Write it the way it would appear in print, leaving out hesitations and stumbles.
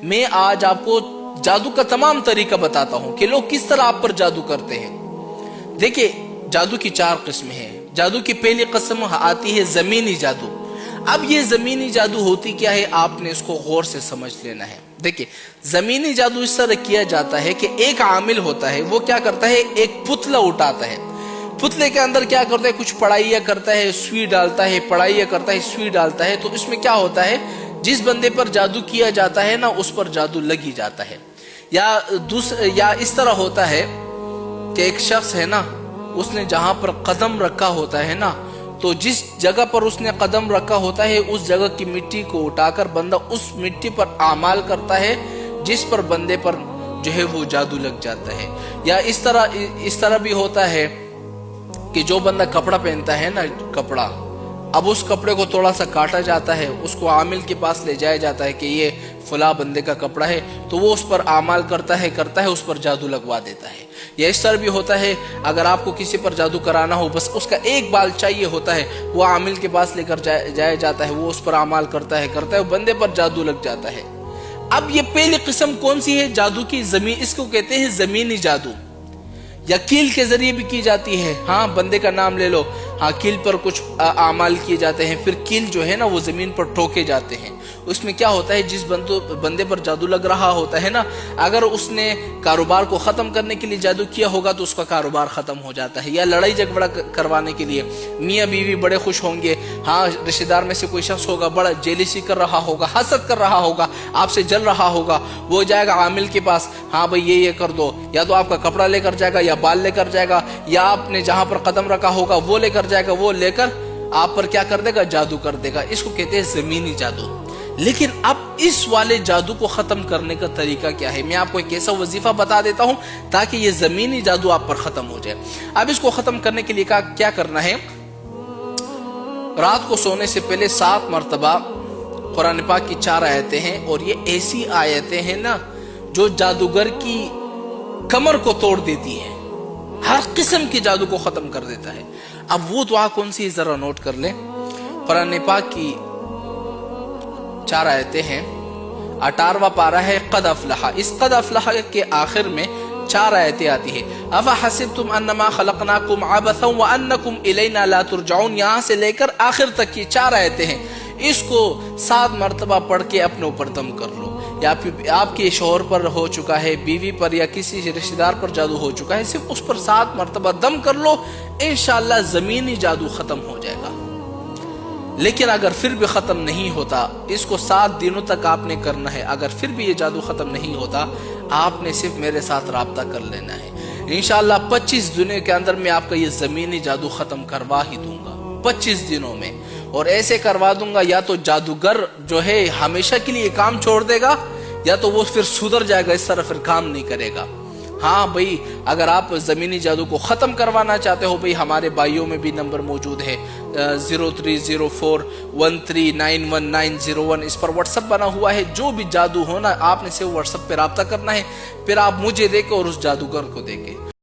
میں آج آپ کو جادو کا تمام طریقہ بتاتا ہوں کہ لوگ کس طرح آپ پر جادو کرتے ہیں۔ دیکھیں جادو کی 4 قسمیں ہیں۔ جادو کی پہلی قسم آتی ہے زمینی جادو۔ اب یہ زمینی جادو ہوتی کیا ہے، آپ نے اس کو غور سے سمجھ لینا ہے۔ دیکھیں زمینی جادو اس طرح کیا جاتا ہے کہ ایک عامل ہوتا ہے، وہ کیا کرتا ہے، ایک پتلا اٹھاتا ہے، پتلے کے اندر کیا کرتا ہے، کچھ پڑھائیاں کرتا ہے، سوئی ڈالتا ہے، پڑھائیاں کرتا ہے، سوئی ڈالتا ہے، تو اس میں کیا ہوتا ہے، جس بندے پر جادو کیا جاتا ہے نا اس پر جادو لگی جاتا ہے۔ یا اس طرح ہوتا ہے کہ ایک شخص ہے نا، اس نے جہاں پر قدم رکھا ہوتا ہے نا، تو جس جگہ پر اس نے قدم رکھا ہوتا ہے اس جگہ کی مٹی کو اٹھا کر بندہ اس مٹی پر اعمال کرتا ہے، جس پر بندے پر جو ہے وہ جادو لگ جاتا ہے۔ یا اس طرح بھی ہوتا ہے کہ جو بندہ کپڑا پہنتا ہے نا، کپڑا، اب اس کپڑے کو تھوڑا سا کاٹا جاتا ہے، اس کو عامل کے پاس لے جایا جاتا ہے کہ یہ فلاں بندے کا کپڑا ہے، تو وہ اس پر اعمال کرتا ہے، اس پر جادو لگوا دیتا ہے۔ یا اس طرح بھی ہوتا ہے اگر آپ کو کسی پر جادو کرانا ہو، بس اس کا ایک بال چاہیے ہوتا ہے، وہ عامل کے پاس لے کر جایا جاتا ہے، وہ اس پر اعمال کرتا ہے، بندے پر جادو لگ جاتا ہے۔ اب یہ پہلی قسم کون سی ہے جادو کی؟ اس کو کہتے ہیں زمینی جادو، یا کیل کے ذریعے بھی کی جاتی ہے۔ ہاں بندے کا نام لے لو، ہاں کیل پر کچھ اعمال کیے جاتے ہیں، پھر کیل جو ہے نا وہ زمین پر ٹھوکے جاتے ہیں۔ اس میں کیا ہوتا ہے، جس بندے پر جادو لگ رہا ہوتا ہے نا، اگر اس نے کاروبار کو ختم کرنے کے لیے جادو کیا ہوگا تو اس کا کاروبار ختم ہو جاتا ہے۔ یا لڑائی جھگڑا کروانے کے لیے میاں بیوی بڑے خوش ہوں گے، ہاں رشتہ دار میں سے کوئی شخص ہوگا بڑا جیلسی کر رہا ہوگا، حسد کر رہا ہوگا، آپ سے جل رہا ہوگا، وہ جائے گا عامل کے پاس، ہاں بھئی یہ کر دو، یا تو آپ کا کپڑا لے کر جائے گا، یا بال لے کر جائے گا، یا آپ نے جہاں پر قدم رکھا ہوگا وہ لے کر جائے گا، وہ لے کر آپ پر کیا کر دے گا، جادو کر دے گا۔ اس کو کہتے ہیں زمینی جادو۔ لیکن اب اس والے جادو کو ختم کرنے کا طریقہ کیا ہے، میں آپ کو ایک ایسا وظیفہ بتا دیتا ہوں تاکہ یہ زمینی جادو آپ پر ختم ہو جائے۔ اب اس کو ختم کرنے کے لیے کیا کرنا ہے، رات کو سونے سے پہلے 7 مرتبہ قرآن پاک کی 4 آیتیں ہیں، اور یہ ایسی آیتیں ہیں نا جو جادوگر کی کمر کو توڑ دیتی ہے، ہر قسم کے جادو کو ختم کر دیتا ہے۔ اب وہ دعا کون سی ہے ذرا نوٹ کر لیں۔ قرآن پاک کی 4 آیتیں ہیں، 18واں پارہ ہے قد افلح۔ اس قد افلح کے آخر میں 4 آیتیں آتی ہیں، افحسبتم انما خلقناکم عبثا وانکم الینا لا ترجعون، یہاں سے لے کر آخر تک کی 4 آیتیں ہیں۔ اس کو 7 مرتبہ پڑھ کے اپنے اوپر دم کر لو، یا آپ کے شوہر پر ہو چکا ہے، بیوی پر یا کسی رشتہ دار پر جادو ہو چکا ہے، صرف اس پر 7 مرتبہ دم کر لو، انشاءاللہ زمینی جادو ختم ہو جائے گا۔ لیکن اگر پھر بھی ختم نہیں ہوتا، اس کو 7 دنوں تک آپ نے کرنا ہے، اگر پھر بھی یہ جادو ختم نہیں ہوتا، آپ نے صرف میرے ساتھ رابطہ کر لینا ہے، انشاءاللہ 25 دنوں کے اندر میں آپ کا یہ زمینی جادو ختم کروا ہی دوں گا، 25 دنوں میں۔ اور ایسے کروا دوں گا یا تو جادوگر جو ہے ہمیشہ کے لیے کام چھوڑ دے گا، یا تو وہ پھر سدھر جائے گا، اس طرح پھر کام نہیں کرے گا۔ ہاں بھئی اگر آپ زمینی جادو کو ختم کروانا چاہتے ہو، بھئی ہمارے بھائیوں میں بھی نمبر موجود ہے 030413919101، اس پر واٹس اپ بنا ہوا ہے، جو بھی جادو ہونا آپ نے صرف واٹس اپ پہ رابطہ کرنا ہے، پھر آپ مجھے دیکھیں اور اس جادوگر کو دیکھیں۔